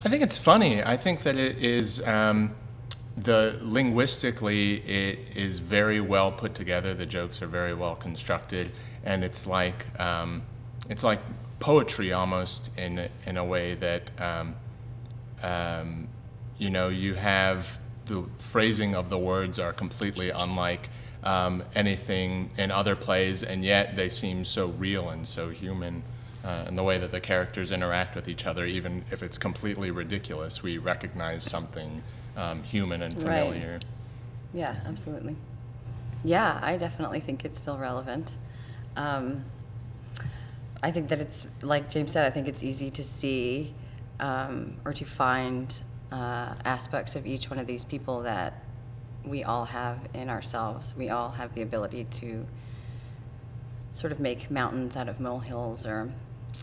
I think it's funny. I think that it is the linguistically it is very well put together. The jokes are very well constructed, and it's like poetry almost in a way that you have the phrasing of the words are completely unlike anything in other plays, and yet they seem so real and so human. And the way that the characters interact with each other, even if it's completely ridiculous, we recognize something human and familiar. Right. Yeah, absolutely. Yeah, I definitely think it's still relevant. I think that it's, like James said, I think it's easy to see or to find aspects of each one of these people that we all have in ourselves. We all have the ability to sort of make mountains out of molehills, or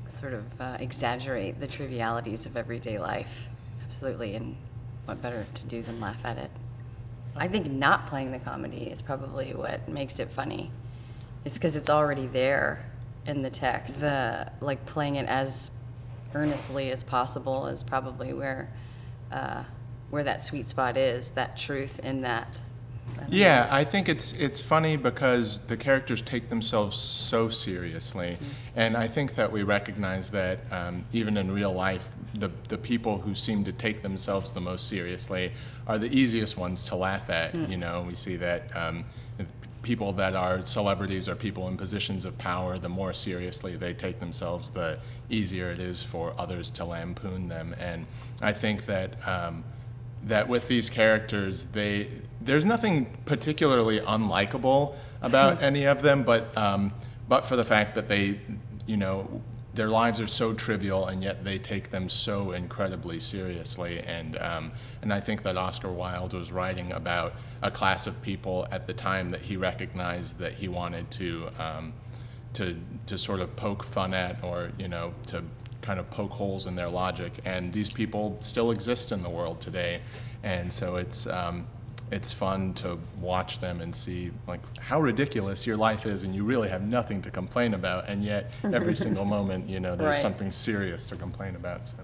sort of exaggerate the trivialities of everyday life. Absolutely, and what better to do than laugh at it? I think not playing the comedy is probably what makes it funny. It's because it's already there in the text. Like playing it as earnestly as possible is probably where that sweet spot is, that truth in that. Yeah, I think it's funny because the characters take themselves so seriously, and I think that we recognize that even in real life, the people who seem to take themselves the most seriously are the easiest ones to laugh at. You know, we see that people that are celebrities or people in positions of power, the more seriously they take themselves, the easier it is for others to lampoon them. And I think that that with these characters, there's nothing particularly unlikable about any of them, but for the fact that their lives are so trivial, and yet they take them so incredibly seriously. And I think that Oscar Wilde was writing about a class of people at the time that he recognized that he wanted to sort of poke fun at, or to kind of poke holes in their logic. And these people still exist in the world today, and so it's fun to watch them and see like how ridiculous your life is, and you really have nothing to complain about, and yet every single moment there's Right. something serious to complain about. So.